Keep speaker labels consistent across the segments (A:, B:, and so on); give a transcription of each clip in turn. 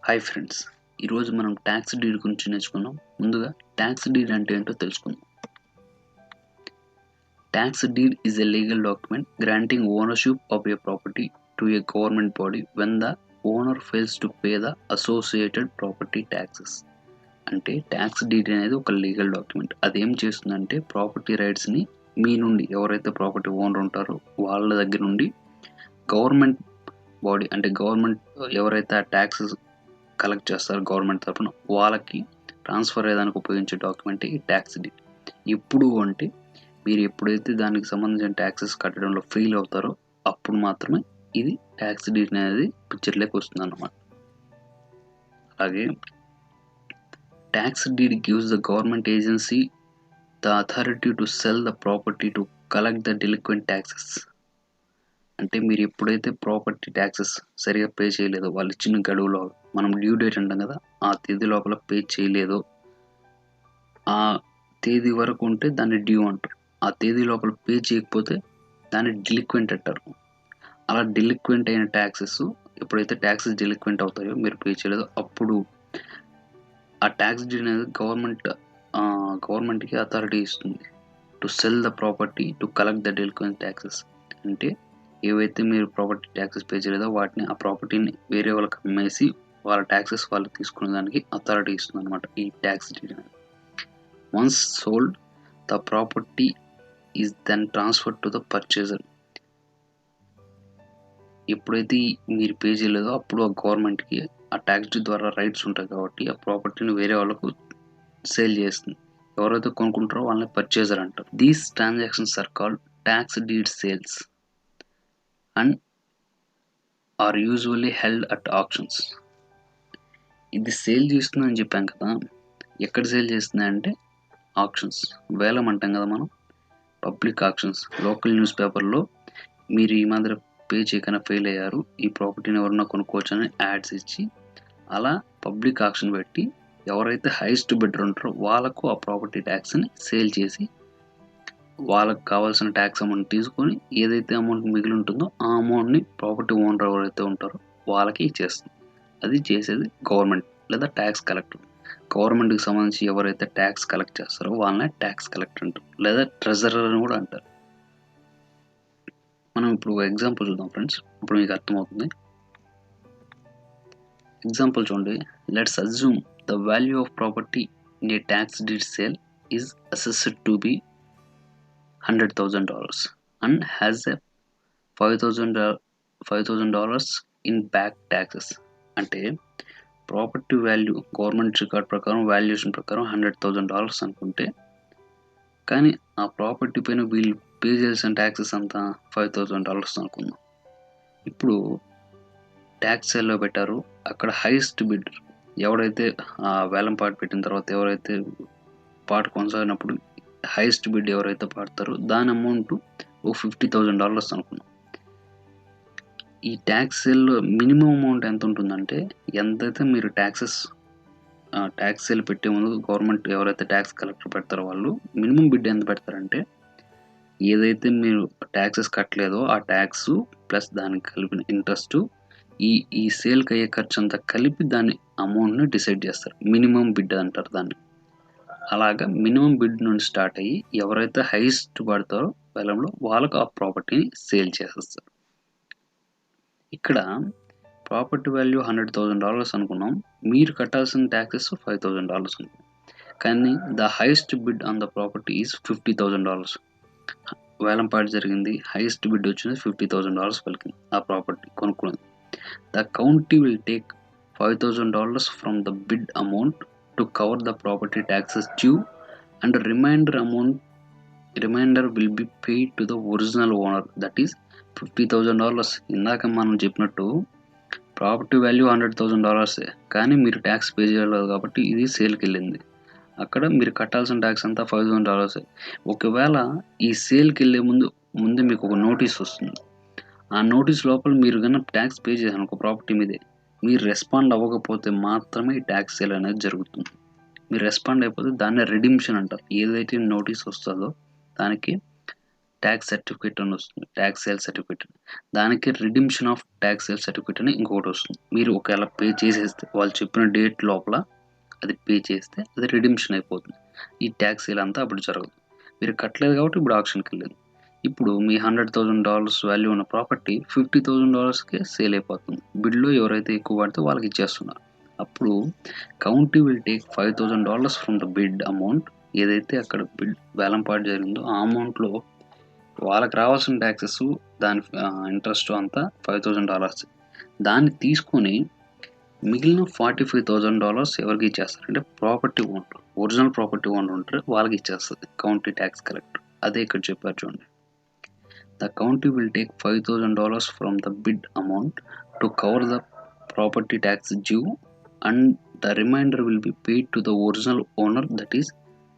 A: Hi friends, ఈరోజు మనం tax deed గురించి నేర్చుకున్నాం. ముందుగా ట్యాక్స్ డీడ్ అంటే ఏంటో తెలుసుకుందాం. Tax deed is a legal document granting ownership of a property to a government body when the owner fails to pay the associated property taxes. అంటే tax deed అనేది ఒక legal document. అదేం చేస్తుందంటే property రైట్స్ని మీ నుండి ఎవరైతే ప్రాపర్టీ ఓనర్ ఉంటారో వాళ్ళ దగ్గర నుండి గవర్నమెంట్ బాడీ అంటే గవర్నమెంట్ ఎవరైతే ఆ ట్యాక్సెస్ కలెక్ట్ చేస్తారు గవర్నమెంట్ తరఫున వాళ్ళకి ట్రాన్స్ఫర్ అయ్యేదానికి ఉపయోగించే డాక్యుమెంట్ ఈ ట్యాక్స్ డీడ్. ఎప్పుడు అంటే మీరు ఎప్పుడైతే దానికి సంబంధించిన ట్యాక్సెస్ కట్టడంలో ఫెయిల్ అవుతారో అప్పుడు మాత్రమే ఇది ట్యాక్స్ డీడ్ అనేది పిక్చర్లోకి వస్తుంది అన్నమాట. అలాగే tax deed gives the government agency the authority to sell the property to collect the delinquent taxes. అంటే మీరు ఎప్పుడైతే ప్రాపర్టీ ట్యాక్సెస్ సరిగా పే చేయలేదో, వాళ్ళు ఇచ్చిన గడువులో మనం డ్యూ డేట్ అంటాం కదా, ఆ తేదీ లోపల పే చేయలేదో, ఆ తేదీ వరకు ఉంటే దాన్ని డ్యూ అంటారు. ఆ తేదీ లోపల పే చేయకపోతే దాన్ని డెలిక్వెంట్ అంటారు. అలా డెలిక్వెంట్ అయిన ట్యాక్సెస్ ఎప్పుడైతే ట్యాక్సెస్ డెలిక్వెంట్ అవుతాయో, మీరు పే చేయలేదో, అప్పుడు ఆ ట్యాక్స్ అనేది గవర్నమెంట్కి అథారిటీ ఇస్తుంది to sell the property to collect the delinquent taxes. అంటే ఏవైతే మీరు ప్రాపర్టీ ట్యాక్సెస్ పే చేయలేదో వాటిని ఆ ప్రాపర్టీని వేరే వాళ్ళకి అమ్మేసి వాళ్ళ ట్యాక్సెస్ వాళ్ళు తీసుకునే దానికి అథారిటీ ఇస్తుంది అనమాట ఈ ట్యాక్స్ డీడ్ అనేది. Once sold the property is then transfer to the purchaser. ఎప్పుడైతే మీరు పే చేయలేదో అప్పుడు ఆ గవర్నమెంట్కి ఆ ట్యాక్స్ డీడ్ ద్వారా రైట్స్ ఉంటాయి కాబట్టి ఆ ప్రాపర్టీని వేరే వాళ్ళకు సేల్ చేస్తుంది. ఎవరైతే కొనుక్కుంటారో వాళ్ళని పర్చేజర్ అంటారు. These transactions are called tax deed sales and are usually held at auctions. ఇది సేల్ చేస్తుందని చెప్పాం కదా, ఎక్కడ సేల్ చేస్తుంది అంటే ఆక్షన్స్, వేలం అంటాం కదా మనం, పబ్లిక్ ఆక్షన్స్. లోకల్ న్యూస్ పేపర్లో మీరు ఈ మాదిరి పే చేయకుండా ఫెయిల్ అయ్యారు, ఈ ప్రాపర్టీని ఎవరన్నా కొనుక్కోవచ్చు అని యాడ్స్ ఇచ్చి అలా పబ్లిక్ ఆక్షన్ పెట్టి ఎవరైతే హైయెస్ట్ బిడ్డర్ ఉంటారో వాళ్ళకు ఆ ప్రాపర్టీ ట్యాక్స్ని సేల్ చేసి వాళ్ళకి కావాల్సిన ట్యాక్స్ అమౌంట్ తీసుకొని ఏదైతే అమౌంట్ మిగిలి ఉంటుందో ఆ అమౌంట్ని ప్రాపర్టీ ఓనర్ ఎవరైతే ఉంటారో వాళ్ళకి ఇచ్చేస్తుంది. అది చేసేది గవర్నమెంట్ లేదా ట్యాక్స్ కలెక్టర్. గవర్నమెంట్కి సంబంధించి ఎవరైతే ట్యాక్స్ కలెక్ట్ చేస్తారో వాళ్ళనే ట్యాక్స్ కలెక్టర్ అంటారు, లేదా ట్రెజరర్ అని కూడా అంటారు. మనం ఇప్పుడు ఎగ్జాంపుల్ చూద్దాం ఫ్రెండ్స్, ఇప్పుడు మీకు అర్థమవుతుంది. ఎగ్జాంపుల్ చూడండి. Let's assume the value of property in a tax deed sale is assessed to be $100,000 and has a $5,000 in back taxes. అంటే ప్రాపర్టీ వాల్యూ గవర్నమెంట్ రికార్డ్ ప్రకారం వాల్యుయేషన్ ప్రకారం $100,000 అనుకుంటే, కానీ ఆ ప్రాపర్టీ పైన వీళ్ళు పే చేయాల్సిన ట్యాక్సెస్ అంతా $5,000 అనుకుందాం. ఇప్పుడు ట్యాక్స్ సేల్లో పెట్టారు, అక్కడ హైయెస్ట్ బిడ్ ఎవడైతే ఆ వేలం పాట పెట్టిన తర్వాత ఎవరైతే పాట కొనసాగినప్పుడు హైయెస్ట్ బిడ్ ఎవరైతే పాడతారో దాని అమౌంట్ $50,000 అనుకున్నాం. ఈ ట్యాక్స్ సేల్లో మినిమం అమౌంట్ ఎంత ఉంటుందంటే, ఎంతైతే మీరు ట్యాక్స్ సేల్ పెట్టే ముందు గవర్నమెంట్ ఎవరైతే ట్యాక్స్ కలెక్టర్ పెడతారో వాళ్ళు మినిమం బిడ్ ఎంత పెడతారంటే, ఏదైతే మీరు ట్యాక్సెస్ కట్టలేదో ఆ ట్యాక్స్ ప్లస్ దానికి కలిపిన ఇంట్రెస్ట్ ఈ సేల్కి అయ్యే ఖర్చు అంతా కలిపి దాని అమౌంట్ని డిసైడ్ చేస్తారు. మినిమం బిడ్ అంటారు దాన్ని. అలాగా మినిమం బిడ్ నుండి స్టార్ట్ అయ్యి ఎవరైతే హైయెస్ట్ పడతారో వేలంలో వాళ్ళకు ఆ ప్రాపర్టీని సేల్ చేసేస్తారు. ఇక్కడ ప్రాపర్టీ వాల్యూ $100,000 అనుకున్నాం, మీరు కట్టాల్సిన ట్యాక్సెస్ $5,000 అనుకున్నాం. కానీ the highest bid on the property is $50,000. వేలం పాట జరిగింది, హైయెస్ట్ బిడ్ వచ్చింది $50,000 పలికింది ఆ ప్రాపర్టీ కొనుక్కున్నది. The county will take $5,000 from the bid amount to cover the property taxes due and reminder will be paid to the original owner, that is $50,000. ఇందాక మనం చెప్పినట్టు ప్రాపర్టీ వాల్యూ $100,000, కానీ మీరు ట్యాక్స్ పే చేయలేదు కాబట్టి ఇది సేల్కి వెళ్ళింది. అక్కడ మీరు కట్టాల్సిన ట్యాక్స్ అంతా $5,000. ఒకవేళ ఈ సేల్కి వెళ్ళే ముందు మీకు ఒక నోటీస్ వస్తుంది. ఆ నోటీస్ లోపల మీరు కన్నా ట్యాక్స్ పే చేశాను ఒక ప్రాపర్టీ మీదే, మీరు రెస్పాండ్ అవ్వకపోతే మాత్రమే ఈ ట్యాక్స్ సేల్ అనేది జరుగుతుంది. మీరు రెస్పాండ్ అయిపోతే దాన్ని రిడిమ్షన్ అంటారు. ఏదైతే నోటీస్ వస్తుందో దానికి ట్యాక్స్ సర్టిఫికేట్ అని వస్తుంది, ట్యాక్స్ సేల్ సర్టిఫికేట్. దానికి redemption of tax sale certificate అని ఇంకొకటి వస్తుంది. మీరు ఒకవేళ పే చేసేస్తే వాళ్ళు చెప్పిన డేట్ లోపల అది పే చేస్తే అది రిడిమ్షన్ అయిపోతుంది. ఈ ట్యాక్స్ సేల్ అంతా అప్పుడు జరగదు. మీరు కట్టలేదు కాబట్టి ఇప్పుడు ఆక్షన్కి వెళ్ళింది. ఇప్పుడు మీ $100,000 వాల్యూ ఉన్న ప్రాపర్టీ $50,000కే సేల్ అయిపోతుంది. బిడ్లో ఎవరైతే ఎక్కువ పడితే వాళ్ళకి ఇచ్చేస్తున్నారు. అప్పుడు county will take $5,000 from the bid amount. ఏదైతే అక్కడ బిడ్ వేలంపాట జరిగిందో ఆ అమౌంట్లో వాళ్ళకి రావాల్సిన ట్యాక్సెస్ దాని ఇంట్రెస్ట్ అంతా $5,000. దాన్ని తీసుకొని మిగిలిన $45,000 ఎవరికి ఇచ్చేస్తారు అంటే property owner, original property owner ఉంటారు వాళ్ళకి ఇచ్చేస్తుంది కౌంటీ ట్యాక్స్ కలెక్టర్. అదే ఇక్కడ చెప్పారు చూడండి. The county will take $5,000 from the bid amount to cover the property tax due, and the remainder will be paid to the original owner, that is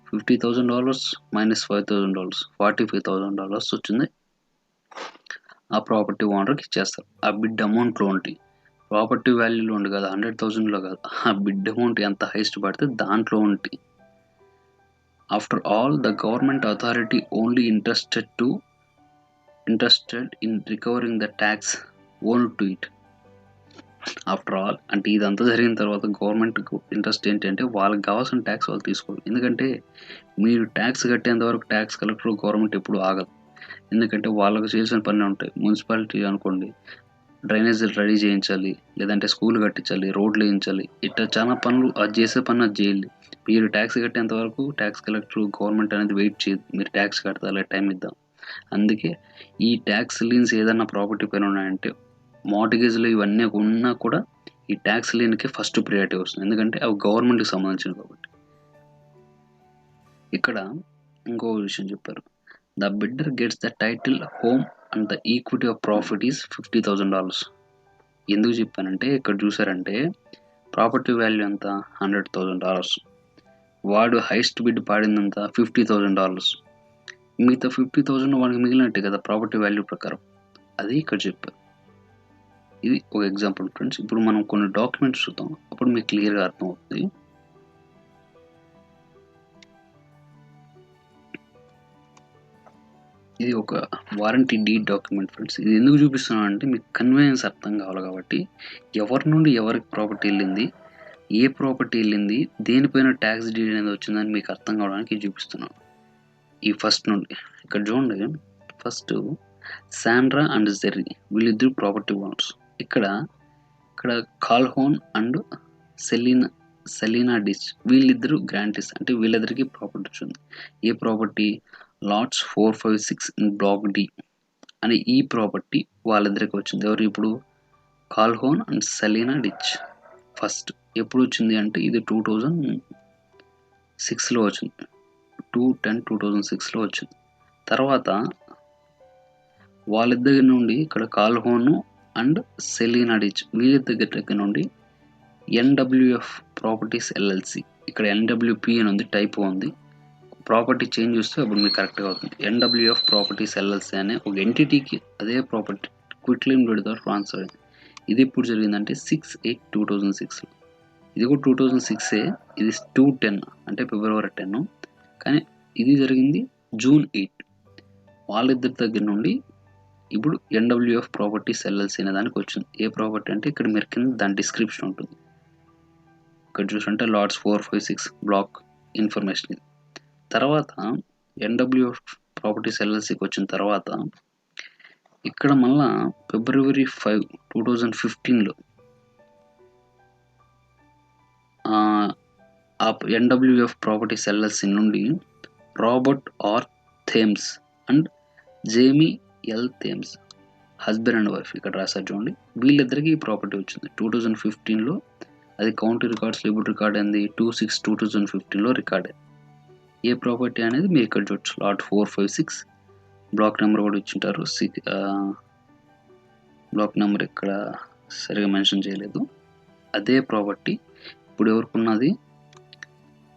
A: $50,000 minus $5,000, $45,000 వచ్చింది ఆ property ఓనర్కి ఇచ్చేస్తారు. ఆ bid అమౌంట్లో ఉండి ప్రాపర్టీ వాల్యూలో ఉండి కదా, 100,000లో కాదు, ఆ బిడ్ అమౌంట్ ఎంత హైయెస్ట్ పడితే దాంట్లో ఉండి. After all the government authority only interested in recovering the tax owed to it. After all అంటే ఇదంతా జరిగిన తర్వాత గవర్నమెంట్కు ఇంట్రెస్ట్ ఏంటంటే వాళ్ళకి కావాల్సిన ట్యాక్స్ వాళ్ళు తీసుకోవాలి. ఎందుకంటే మీరు ట్యాక్స్ కట్టేంత వరకు ట్యాక్స్ కలెక్టర్ గవర్నమెంట్ ఎప్పుడు ఆగదు. ఎందుకంటే వాళ్ళకు చేయాల్సిన పనులు ఉంటాయి. మున్సిపాలిటీ అనుకోండి, డ్రైనేజీలు రెడీ చేయించాలి, లేదంటే స్కూల్ కట్టించాలి, రోడ్లు వేయించాలి, ఇట్లా చాలా పనులు అది చేసే పని అది చేయాలి. మీరు ట్యాక్స్ కట్టేంత వరకు ట్యాక్స్ కలెక్టర్ గవర్నమెంట్ అనేది వెయిట్ చేయదు. మీరు ట్యాక్స్ కడతాలే టైం ఇద్దాం. అందుకే ఈ ట్యాక్స్ లీన్స్ ఏదన్నా ప్రాపర్టీ పైన ఉన్నాయంటే మార్టిగేజ్లు ఇవన్నీ ఉన్నా కూడా ఈ ట్యాక్స్ లీన్కి ఫస్ట్ ప్రియారిటీ వస్తుంది. ఎందుకంటే అవి గవర్నమెంట్కి సంబంధించినవి కాబట్టి. ఇక్కడ ఇంకో విషయం చెప్పారు. The bidder gets the title home and the equity of profit is $50,000. ఎందుకు చెప్పానంటే ఇక్కడ చూసారంటే ప్రాపర్టీ వాల్యూ ఎంత $100,000, వాడు హైయెస్ట్ బిడ్ పాడిందంత $50,000. మిగతా 50,000 వాడికి మిగిలినట్టే కదా ప్రాపర్టీ వాల్యూ ప్రకారం. అది ఇక్కడ చెప్పారు. ఇది ఒక ఎగ్జాంపుల్ ఫ్రెండ్స్. ఇప్పుడు మనం కొన్ని డాక్యుమెంట్స్ చూద్దాం, అప్పుడు మీకు క్లియర్గా అర్థమవుతుంది. ఇది ఒక వారంటీ డీడ్ డాక్యుమెంట్ ఫ్రెండ్స్. ఇది ఎందుకు చూపిస్తున్నాను అంటే మీకు కన్వీనియన్స్ అర్థం కావాలి కాబట్టి, ఎవరి నుండి ఎవరికి ప్రాపర్టీ వెళ్ళింది, ఏ ప్రాపర్టీ వెళ్ళింది, దేనిపైన ట్యాక్స్ డీడ్ అనేది వచ్చిందని మీకు అర్థం కావడానికి చూపిస్తున్నాను. ఈ ఫస్ట్ నుండి ఇక్కడ చూడండి. ఫస్ట్ శాండ్రా అండ్ జెర్రీ వీళ్ళిద్దరు ప్రాపర్టీ ఓనర్స్. ఇక్కడ కాల్హోన్ అండ్ సెలీనా డిచ్ వీళ్ళిద్దరు గ్రాంటీస్, అంటే వీళ్ళిద్దరికి ప్రాపర్టీ వచ్చింది. ఏ property? Lots 4, 5, 6 in block D అని ఈ ప్రాపర్టీ వాళ్ళిద్దరికి వచ్చింది. ఎవరు ఇప్పుడు? Calhoun and Selina Ditch. First ఎప్పుడు వచ్చింది అంటే ఇది 2006లో వచ్చింది. 2/10/2006లో వచ్చింది. తర్వాత వాళ్ళిద్దరి నుండి ఇక్కడ కాల్హోన్ అండ్ సెలీనా డిచ్ వీళ్ళిద్దరి దగ్గర నుండి ఎన్డబ్ల్యూఎఫ్ ప్రాపర్టీస్ ఎల్ఎల్సి, ఇక్కడ ఎన్డబ్ల్యూపి అని ఉంది, టైప్ ఉంది. ప్రాపర్టీ చేంజ్ చేస్తే అప్పుడు మీకు కరెక్ట్గా అవుతుంది. ఎన్డబ్ల్యూఎఫ్ ప్రాపర్టీస్ ఎల్ఎల్సి అనే ఒక ఎంటిటీకి అదే ప్రాపర్టీ క్విట్ క్లెయిమ్ డీడ్ ద్వారా ట్రాన్స్ఫర్ అయింది. ఇది ఎప్పుడు జరిగిందంటే 6/8/2006. ఇది కూడా 2006. ఇది 2/10 అంటే February 10. కానీ ఇది జరిగింది June 8. వాళ్ళిద్దరి దగ్గర నుండి ఇప్పుడు ఎన్డబ్ల్యూఎఫ్ ప్రాపర్టీస్ ఎల్ఎల్సి అనే దానికి వచ్చింది. ఏ ప్రాపర్టీ అంటే ఇక్కడ మీరు కింద దాని డిస్క్రిప్షన్ ఉంటుంది. ఇక్కడ చూసుకుంటే లాట్స్ 4, 5, 6 బ్లాక్ ఇన్ఫర్మేషన్ ఇది. తర్వాత ఎన్డబ్ల్యూఎఫ్ ప్రాపర్టీస్ ఎల్ఎల్సికి వచ్చిన తర్వాత ఇక్కడ మళ్ళా February 5, 2015లో ఆ ఎన్డబ్ల్యూఎఫ్ ప్రాపర్టీస్ ఎల్ఎల్సి నుండి Robert R Thames and Jamie L Thames husband and wife ఇక్కడ రాశారు చూడండి. వీళ్ళిద్దరికి ఈ ప్రాపర్టీ వచ్చింది 2015లో. అది కౌంటీ రికార్డ్స్ లిబుల్ రికార్డ్ అయింది 2/6/2015లో రికార్డ్ అయింది. ఏ ప్రాపర్టీ అనేది మీరు ఇక్కడ చూడొచ్చు. లాట్ 4, 5, 6 బ్లాక్ నెంబర్ కూడా ఇచ్చింటారు. బ్లాక్ నెంబర్ ఇక్కడ సరిగా మెన్షన్ చేయలేదు. అదే ప్రాపర్టీ ఇప్పుడు ఎవరికి ఉన్నది?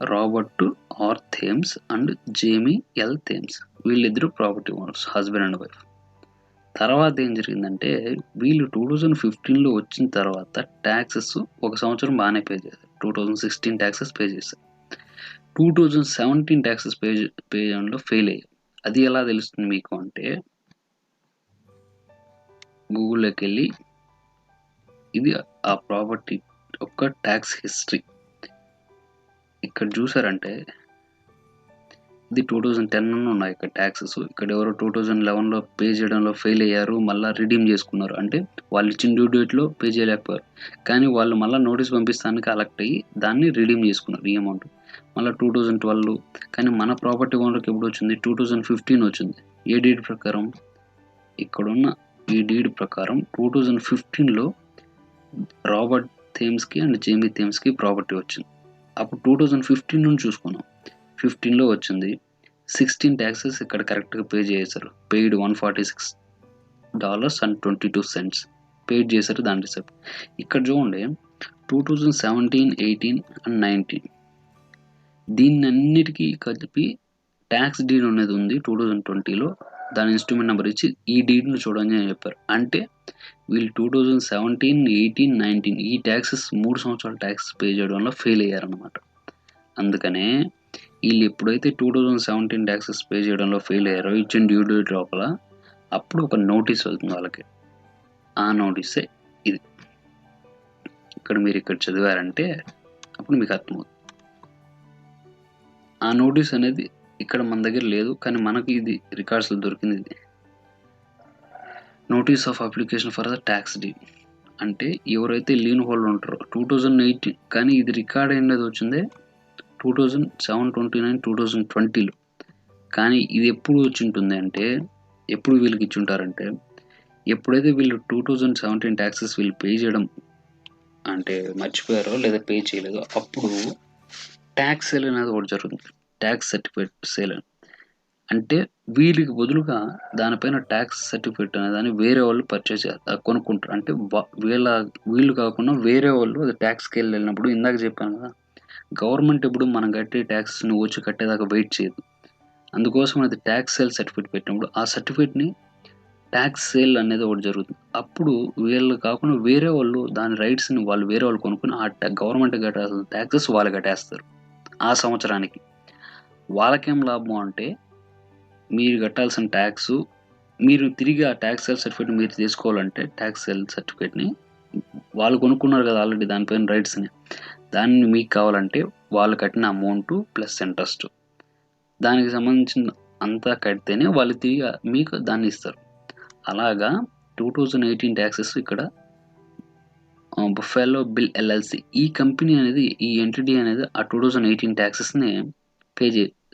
A: Robert R Thames and Jamie L Thames వీళ్ళిద్దరు property owners, husband and wife. తర్వాత ఏం జరిగిందంటే వీళ్ళు 2015లో వచ్చిన తర్వాత ట్యాక్సెస్ ఒక సంవత్సరం బాగానే పే చేశారు. 2016 ట్యాక్సెస్ పే చేశారు. 2017 ట్యాక్సెస్ పే చేయడంలో ఫెయిల్ అయ్యారు. అది ఎలా తెలుస్తుంది మీకు అంటే గూగుల్లోకి వెళ్ళి ఇది ఆ ప్రాపర్టీ యొక్క ట్యాక్స్ హిస్టరీ. ఇక్కడ చూసారంటే ఇది 2010 ఉన్నాయి ఇక్కడ ట్యాక్సెస్. ఇక్కడ ఎవరో 2011లో పే చేయడంలో ఫెయిల్ అయ్యారు, మళ్ళీ రిడీమ్ చేసుకున్నారు. అంటే వాళ్ళు ఇచ్చిన డ్యూ డేట్లో పే చేయలేకపోయారు, కానీ వాళ్ళు మళ్ళీ నోటీస్ పంపిస్తానికి అలెక్ట్ అయ్యి దాన్ని రిడీమ్ చేసుకున్నారు ఈ అమౌంట్. మళ్ళీ 2012, కానీ మన ప్రాపర్టీ ఓనర్కి ఎప్పుడు వచ్చింది? 2015 వచ్చింది. ఏ డీడ్ ప్రకారం? ఇక్కడున్న ఈ డీడ్ ప్రకారం 2015లో రాబర్ట్ థేమ్స్కి అండ్ జేమీ థేమ్స్కి ప్రాపర్టీ వచ్చింది. అప్పుడు 2015 నుంచి చూసుకున్నాం. 15లో వచ్చింది. 16 ట్యాక్సెస్ ఇక్కడ కరెక్ట్గా పే చేశారు. పెయిడ్ $146.22 పెయిడ్ చేశారు. దాని రిసిప్ట్ ఇక్కడ చూడండి. 2017, 18 అండ్ 19 దీన్నన్నిటికీ కలిపి ట్యాక్స్ డీడ్ అనేది ఉంది 2020లో. దాని ఇన్స్ట్రుమెంట్ నెంబర్ ఇచ్చి ఈ డీడ్ను చూడండి అని చెప్పారు. అంటే వీళ్ళు 2017, 18, 19 ఈ ట్యాక్సెస్ 3 సంవత్సరాల ట్యాక్స్ పే చేయడం వల్ల ఫెయిల్ అయ్యారన్నమాట. అందుకనే వీళ్ళు ఎప్పుడైతే 2017 ట్యాక్సెస్ పే చేయడంలో ఫెయిల్ అయ్యారో ఇచ్చిన డ్యూ డేట్ లోపల అప్పుడు ఒక నోటీస్ వెళ్తుంది వాళ్ళకి. ఆ నోటీసే ఇది. ఇక్కడ మీరు ఇక్కడ చదివారంటే అప్పుడు మీకు అర్థమవుతుంది. ఆ నోటీస్ అనేది ఇక్కడ మన దగ్గర లేదు, కానీ మనకి ఇది రికార్డ్స్లో దొరికింది. ఇది notice of application for the tax deed. అంటే ఎవరైతే లీన్ హోల్డర్ ఉంటారో 2018, కానీ ఇది రికార్డ్ అయినది వచ్చిందే 2007-29, 2020లో. కానీ ఇది ఎప్పుడు వచ్చి ఉంటుంది అంటే, ఎప్పుడు వీళ్ళకి ఇచ్చి ఉంటారంటే, ఎప్పుడైతే వీళ్ళు 2017 ట్యాక్సెస్ వీళ్ళు పే చేయడం అంటే మర్చిపోయారో లేదా పే చేయలేదో అప్పుడు ట్యాక్స్ సేల్ అనేది ఒకటి జరుగుతుంది. ట్యాక్స్ సర్టిఫికేట్ సేల్ అంటే వీళ్ళకి బదులుగా దానిపైన ట్యాక్స్ సర్టిఫికేట్ అనే దాన్ని వేరే వాళ్ళు పర్చేస్ కొనుక్కుంటారు. అంటే వీళ్ళు కాకుండా వేరే వాళ్ళు అది ట్యాక్స్కి వెళ్ళినప్పుడు, ఇందాక చెప్పాను కదా, గవర్నమెంట్ ఎప్పుడు మనం కట్టే ట్యాక్స్ని వచ్చి కట్టేదాకా వెయిట్ చేయదు. అందుకోసం అది ట్యాక్స్ సేల్ సర్టిఫికేట్ పెట్టినప్పుడు ఆ సర్టిఫికేట్ని ట్యాక్స్ సేల్ అనేది ఒకటి జరుగుతుంది. అప్పుడు వీళ్ళు కాకుండా వేరే వాళ్ళు దాని రైట్స్ని వాళ్ళు వేరే వాళ్ళు కొనుక్కుని ఆ గవర్నమెంట్ కట్టాల్సిన ట్యాక్సెస్ వాళ్ళు కట్టేస్తారు ఆ సంవత్సరానికి. వాళ్ళకేం లాభం అంటే, మీరు కట్టాల్సిన ట్యాక్స్ మీరు తిరిగి ఆ ట్యాక్స్ సేల్ సర్టిఫికేట్ మీరు తీసుకోవాలంటే ట్యాక్స్ సేల్ సర్టిఫికేట్ని వాళ్ళు కొనుక్కున్నారు కదా ఆల్రెడీ దానిపైన రైట్స్ని, దాన్ని మీకు కావాలంటే వాళ్ళు కట్టిన అమౌంట్ ప్లస్ ఇంట్రెస్ట్ దానికి సంబంధించిన అంతా కడితేనే వాళ్ళు తిరిగి మీకు దాన్ని ఇస్తారు. అలాగా 2018 ట్యాక్సెస్ ఇక్కడ బఫెలో బిల్ ఎల్ఎల్సి ఈ కంపెనీ అనేది, ఈ ఎంటిటీ అనేది ఆ 2018 ట్యాక్సెస్ని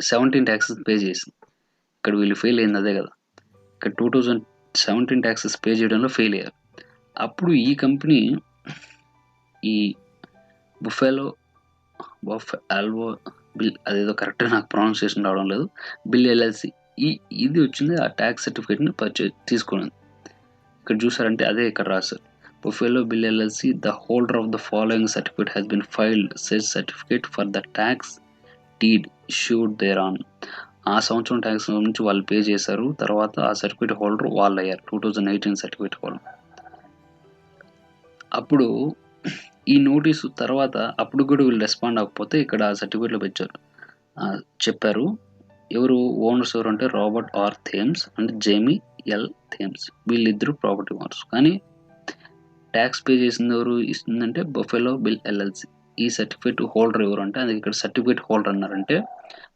A: 17 ట్యాక్సెస్ పే చేసింది. ఇక్కడ వీళ్ళు ఫెయిల్ అయింది అదే కదా. ఇక్కడ 2017 ట్యాక్సెస్ పే చేయడంలో ఫెయిల్ అయ్యారు. అప్పుడు ఈ కంపెనీ ఈ ఆల్వో బిల్ అదేదో కరెక్ట్గా నాకు ప్రొనౌన్సియేషన్ రావడం లేదు, బిల్ ఎల్ఎల్సి ఇది వచ్చింది ఆ ట్యాక్స్ సర్టిఫికేట్ని తీసుకున్నది. ఇక్కడ చూసారంటే అదే ఇక్కడ రాశారు. Buffalo Bill LLC the holder of the following certificate has been filed says certificate for the tax deed issued there on. ఆ సంవత్సరం ట్యాక్స్ నుంచి వాళ్ళు పే చేశారు. తర్వాత ఆ సర్టిఫికేట్ హోల్డర్ వాళ్ళు అయ్యారు 2018 సర్టిఫికేట్ హోల్డర్. అప్పుడు ఈ నోటీసు తర్వాత అప్పుడు కూడా వీళ్ళు రెస్పాండ్ అవ్వకపోతే ఇక్కడ ఆ సర్టిఫికేట్లో చెప్పారు. ఎవరు ఓనర్స్ ఎవరు అంటే Robert R Thames and Jamie L Thames, వీళ్ళిద్దరు ప్రాపర్టీ ఓనర్స్. కానీ ట్యాక్స్ పే చేసింది ఎవరు ఇస్తుందంటే బఫెలో బిల్ ఎల్ఎల్సి. ఈ సర్టిఫికేట్ హోల్డర్ ఎవరు అంటే అది ఇక్కడ సర్టిఫికేట్ హోల్డర్ అన్నారంటే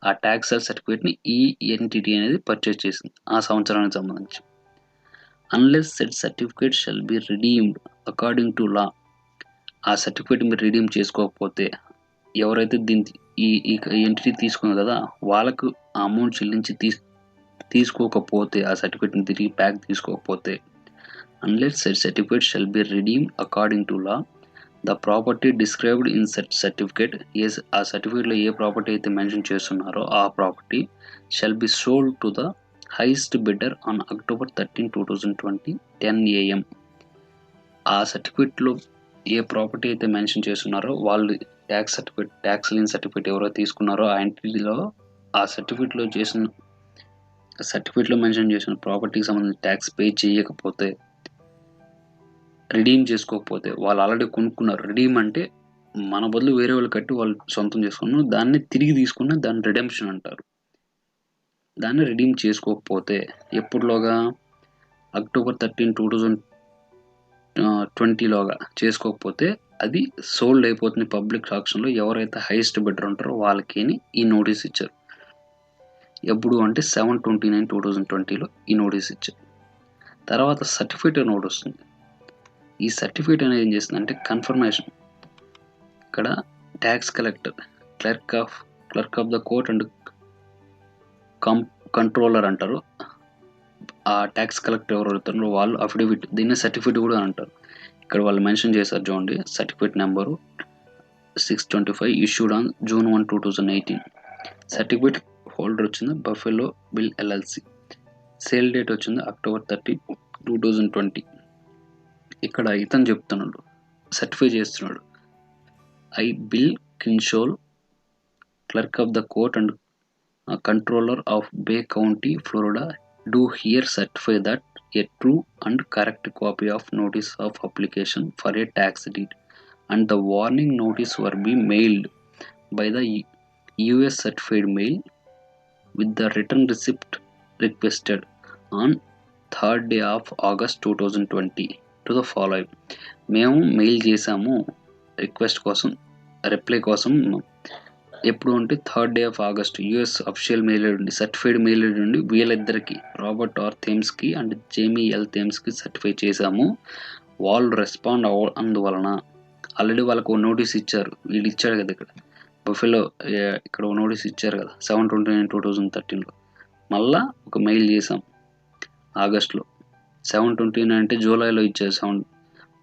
A: ఆ ట్యాక్స్ సర్టిఫికేట్ని ఈ ఎంటిటీ అనేది పర్చేస్ చేసింది ఆ సంవత్సరానికి సంబంధించి. Unless set certificate shall be redeemed according to law. ఆ సర్టిఫికేట్ మీరు రిడీమ్ చేసుకోకపోతే, ఎవరైతే దీన్ని ఈ ఎంటిటీ తీసుకుంది కదా వాళ్ళకు ఆ అమౌంట్ చెల్లించి తీసుకోకపోతే, ఆ సర్టిఫికేట్ని తిరిగి బ్యాక్ తీసుకోకపోతే, unless said certificate shall be redeemed according to law, the property described in such certificate is ఆ సర్టిఫికేట్లో ఏ ప్రాపర్టీ అయితే మెన్షన్ చేస్తున్నారో ఆ property shall be sold to the highest bidder on October 13, 2020 10 AM. ఆ సర్టిఫికేట్లో ఏ ప్రాపర్టీ అయితే mention చేస్తున్నారో వాళ్ళు ట్యాక్స్ లీన్ సర్టిఫికేట్ ఎవరో తీసుకున్నారో ఆ ఎంటిటీలో ఆ సర్టిఫికేట్లో మెన్షన్ చేసిన ప్రాపర్టీకి సంబంధించిన ట్యాక్స్ పే చేయకపోతే, రిడీమ్ చేసుకోకపోతే, వాళ్ళు ఆల్రెడీ కొనుక్కున్నారు. రిడీమ్ అంటే మన బదులు వేరే వాళ్ళు కట్టి వాళ్ళు సొంతం చేసుకున్నారు, దాన్ని తిరిగి తీసుకున్న దాన్ని రిడెంప్షన్ అంటారు. దాన్ని రిడీమ్ చేసుకోకపోతే ఎప్పుడులోగా October 13, 20లోగా చేసుకోకపోతే అది సోల్డ్ అయిపోతుంది పబ్లిక్ ఆక్షన్‌లో. ఎవరైతే హైయెస్ట్ బిడ్డర్ ఉంటారో వాళ్ళకి అని ఈ నోటీస్ ఇచ్చారు. ఎప్పుడు అంటే 7/29/2020లో ఈ నోటీస్ ఇచ్చారు. తర్వాత సర్టిఫికేట్ నోట్ వస్తుంది. ఈ సర్టిఫికేట్ అనేది ఏం చేస్తుందంటే కన్ఫర్మేషన్. ఇక్కడ tax collector, clerk of the court and controller అంటారు. ఆ ట్యాక్స్ కలెక్టర్ ఎవరు అవుతారో వాళ్ళు అఫిడవిట్, దీన్ని సర్టిఫికేట్ కూడా అంటారు. ఇక్కడ వాళ్ళు మెన్షన్ చేశారు చూడండి. Certificate number 625 issued on June 1, 2018. Certificate holder వచ్చింది Buffalo Bill LLC. Sale date వచ్చింది October 30, 2020. ఇక్కడ ఇతను చెప్తున్నాడు, సర్టిఫై చేస్తున్నాడు. I Bill Kinshol, clerk of the court and controller of Bay County, Florida, do here certify that a true and correct copy of notice of application for a tax deed and the warning notice were be mailed by the US certified mail with the return receipt requested on 3rd day of August 2020 to the following. మేము mail చేసాము request కోసం, reply కోసం. ఎప్పుడు అంటే 3rd day of August US official mail నుండి, certified mail నుండి వీళ్ళిద్దరికి, Robert R థేమ్స్కి అండ్ జేమీ ఎల్ థేమ్స్కి సర్టిఫై చేశాము. వాళ్ళు రెస్పాండ్ అందువలన ఆల్రెడీ వాళ్ళకు నోటీస్ ఇచ్చారు. వీళ్ళు ఇచ్చాడు కదా ఇక్కడ బఫెలో, ఇక్కడ నోటీస్ ఇచ్చారు కదా 7/29/2013లో. మళ్ళా ఒక మెయిల్ చేసాం ఆగస్టులో. 7/29 అంటే జూలైలో ఇచ్చారు.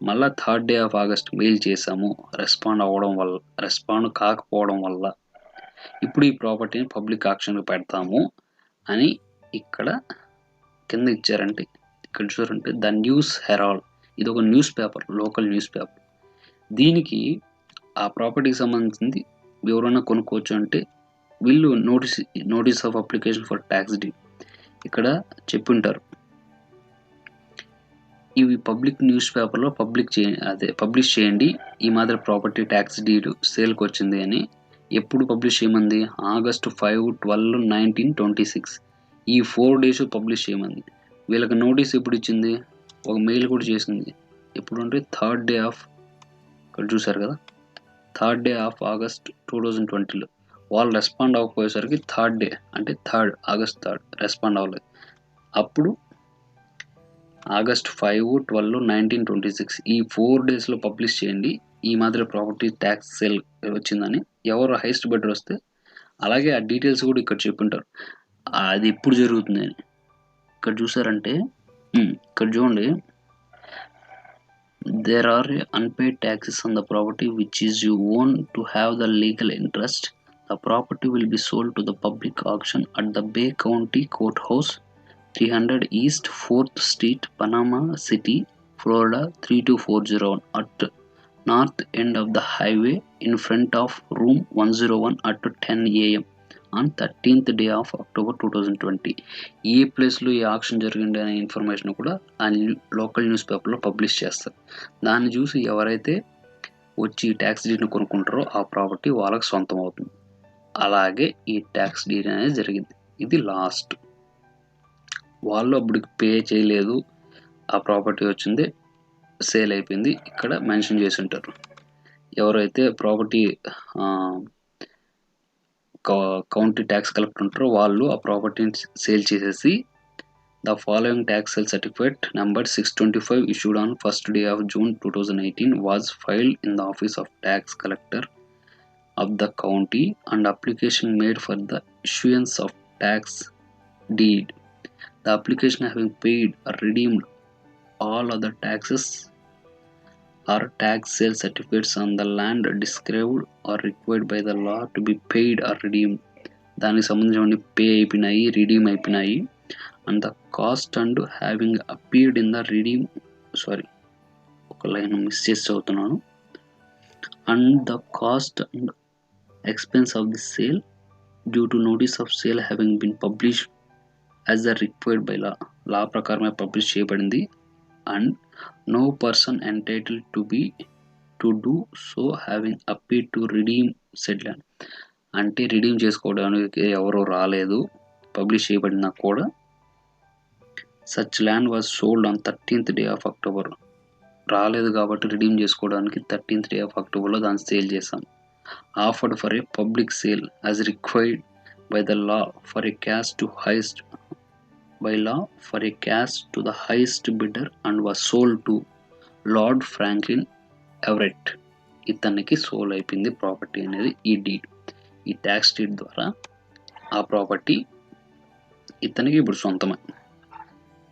A: మళ్ళా 3rd day of August mail చేసాము. రెస్పాండ్ కాకపోవడం వల్ల ఇప్పుడు ఈ ప్రాపర్టీని పబ్లిక్ ఆక్షన్కి పెడతాము అని ఇక్కడ కింద ఇచ్చారంటే, ఇక్కడ చూసారంటే ద న్యూస్ హెరాల్డ్, ఇది ఒక newspaper, local newspaper. దీనికి ఆ ప్రాపర్టీకి సంబంధించింది ఎవరైనా కొనుక్కోవచ్చు అంటే వీళ్ళు notice of application for tax deed ఇక్కడ చెప్పుంటారు. ఇవి పబ్లిక్ న్యూస్ పేపర్లో పబ్లిష్ చేయండి, ఈ మాదిరి ప్రాపర్టీ ట్యాక్స్ డీడ్ సేల్కి వచ్చింది అని. ఎప్పుడు పబ్లిష్ చేయమంది? August 5, 12, 1926 ఈ 4 days పబ్లిష్ చేయమంది. వీళ్ళకి నోటీస్ ఎప్పుడు ఇచ్చింది? ఒక మెయిల్ కూడా చేసింది. ఎప్పుడు అంటే 3rd day of, ఇక్కడ చూసారు కదా 3rd day of August 2020లో. వాళ్ళు రెస్పాండ్ అవ్వకపోయేసరికి 3rd day అంటే August 3rd రెస్పాండ్ అవ్వలేదు. అప్పుడు August 5, 12, 1926 ఈ 4 daysలో పబ్లిష్ చేయండి, ఈ మాదిరి ప్రాపర్టీ ట్యాక్స్ సేల్ వచ్చిందని. ఎవరు హైయెస్ట్ బిడ్డర్ వస్తే అలాగే ఆ డీటెయిల్స్ కూడా ఇక్కడ చెప్పుంటారు, అది ఎప్పుడు జరుగుతుంది అని. ఇక్కడ చూసారంటే ఇక్కడ చూడండి, there are unpaid taxes on the property which is you own to have the legal interest. The property will be sold to the public auction at the Bay County Courthouse, 300 East 4th Street, Panama City, Florida 32401 at north end of the highway in front of room 101 at 10 AM on 13th day of October 2020. ఏ ప్లేస్లో ఈ auction జరిగింది అనే information కూడా ఆ local news పేపర్లో publish చేస్తారు. దాన్ని చూసి ఎవరైతే వచ్చి ఈ ట్యాక్స్ డీడ్ని కొనుక్కుంటారో ఆ ప్రాపర్టీ వాళ్ళకి సొంతం అవుతుంది. అలాగే ఈ ట్యాక్స్ డీడ్ అనేది జరిగింది. ఇది లాస్ట్. వాళ్ళు అప్పుడు పే చేయలేదు, ఆ ప్రాపర్టీ వచ్చింది, సేల్ అయిపోయింది. ఇక్కడ మెన్షన్ చేసి ఉంటారు ఎవరైతే ప్రాపర్టీ కౌంటీ ట్యాక్స్ కలెక్టర్ ఉంటారో వాళ్ళు ఆ ప్రాపర్టీని సేల్ చేసేసి the following tax sale certificate number 625 issued on 1st day of June 2018 was filed in the office of tax collector of the county and application made for the issuance of tax deed. The application having paid or redeemed all other taxes or tax sale certificates on the land described or required by the law to be paid or redeemed. దానికి సంబంధించిన pay అయిపోయినాయి, redeem అయిపోయినాయి. And the cost and having appeared in the redeem, ఒక line miss చేసి చదువుతున్నాను. And the cost and expense of the sale due to notice of sale having been publish as the required by law ప్రకారమే publish చేయబడింది. And no person entitled to do so having appeared to redeem said land. అంటే redeem చేసుకోవడానికి ఎవరో రాలేదు, publish చేయబడినా కూడా. such land was sold on 13th day of October, రాలేదు కాబట్టి redeem చేసుకోవడానికి 13th day of Octoberలో దాన్ని సేల్ చేసాం. Offered for a public sale as required by the law for a cash to the highest bidder and was sold to Lord Franklin Everett. ఇతనికి sold అయిపోయింది property అనేది ఈ deed. ఈ tax deed ద్వారా ఆ property ఇతనికి ఇప్పుడు సొంతమే.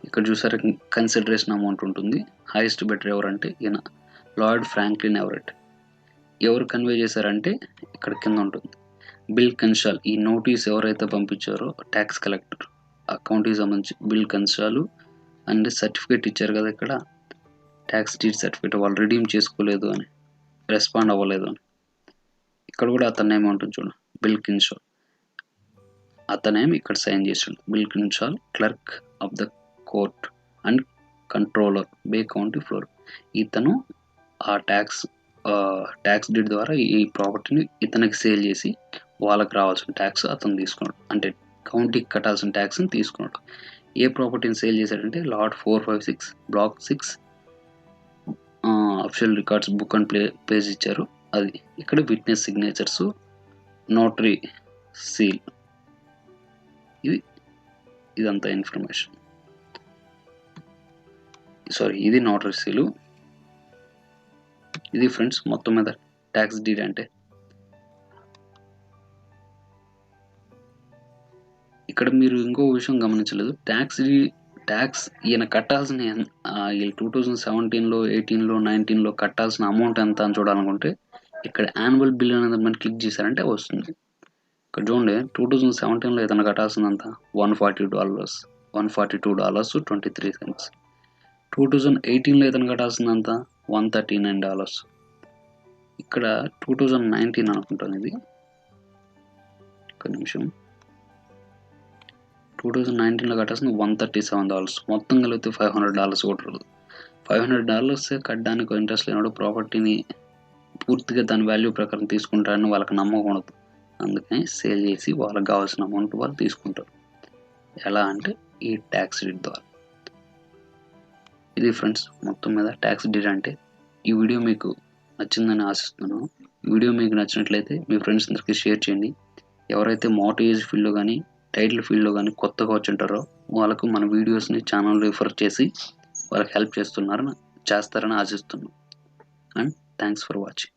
A: ఇక్కడ చూసారా కన్సిడరేషన్ అమౌంట్ ఉంటుంది. హైయెస్ట్ బిడ్డర్ ఎవరంటే ఈయన లార్డ్ ఫ్రాంక్లిన్ ఎవరెట్. ఎవరు కన్వే చేశారంటే ఇక్కడ కింద ఉంటుంది బిల్ కన్షాల్. ఈ నోటీస్ ఎవరైతే పంపించారో ట్యాక్స్ కలెక్టర్ అకౌంట్కి సంబంధించి బిల్ కన్షాలు అండ్ సర్టిఫికేట్ ఇచ్చారు కదా ఇక్కడ ట్యాక్స్ డీడ్ సర్టిఫికేట్, వాళ్ళు రిడీమ్ చేసుకోలేదు అని, రెస్పాండ్ అవ్వలేదు అని. ఇక్కడ కూడా అతని నేమ్ ఉంటుంది చూడండి, బిల్ కిన్షాల్. అతనేమి ఇక్కడ సైన్ చేసాడు. Bill Kinshall, clerk of the court and controller Bay County Florida. ఇతను ఆ ట్యాక్స్ డీడ్ ద్వారా ఈ ప్రాపర్టీని ఇతనికి సేల్ చేసి వాళ్ళకి రావాల్సిన ట్యాక్స్ అతను తీసుకున్నాడు, అంటే కౌంటీకి కట్టాల్సిన ట్యాక్స్ని తీసుకున్నాడు. ఏ ప్రాపర్టీని సేల్ చేశాడంటే lot 456 block 6 official records book and page ఇచ్చారు. అది ఇక్కడ విట్నెస్ సిగ్నేచర్స్, నోటరీ సీల్, ఇదంతా ఇన్ఫర్మేషన్. ఇది నోటరీ సీలు. ఇది ఫ్రెండ్స్ మొత్తం మీద ట్యాక్స్ డీడ్ అంటే. ఇక్కడ మీరు ఇంకో విషయం గమనించలేదు, ట్యాక్స్ ఈయన కట్టాల్సిన 2017లో 18లో 19లో కట్టాల్సిన అమౌంట్ ఎంత అని చూడాలనుకుంటే ఇక్కడ యాన్యువల్ బిల్ అనేది మనం క్లిక్ చేశారంటే వస్తుంది. ఇక్కడ చూడండి 2017లో ఇతను కట్టాల్సిందంత $142, $142.23. 2018లో ఇతను కట్టాల్సిందంత $139. ఇక్కడ 2019 అనుకుంటాను, ఇది ఒక నిమిషం, 2019లో కట్టాల్సిన $137, మొత్తం కలిపితే $500 కూడా రాదు. $500 కట్టడానికి ఇంట్రెస్ట్ లేనప్పుడు ప్రాపర్టీని పూర్తిగా దాని వాల్యూ ప్రకారం తీసుకుంటారని వాళ్ళకి నమ్మకం ఉండదు. అందుకని సేల్ చేసి వాళ్ళకి కావాల్సిన అమౌంట్ వాళ్ళు తీసుకుంటారు. ఎలా అంటే ఈ ట్యాక్స్ డీడ్ ద్వారా. ఇది ఫ్రెండ్స్ మొత్తం మీద ట్యాక్స్ డీడ్ అంటే. ఈ వీడియో మీకు నచ్చిందని ఆశిస్తున్నాను. ఈ వీడియో మీకు నచ్చినట్లయితే మీ ఫ్రెండ్స్ అందరికీ షేర్ చేయండి. ఎవరైతే మోర్టగేజ్ ఫీల్డ్లో కానీ టైటిల్ ఫీల్డ్లో కానీ కొత్తగా వచ్చుంటారో వాళ్ళకు మన వీడియోస్ని ఛానల్ రిఫర్ చేసి వాళ్ళకి హెల్ప్ చేస్తారని ఆశిస్తున్నాను. And thanks for watching.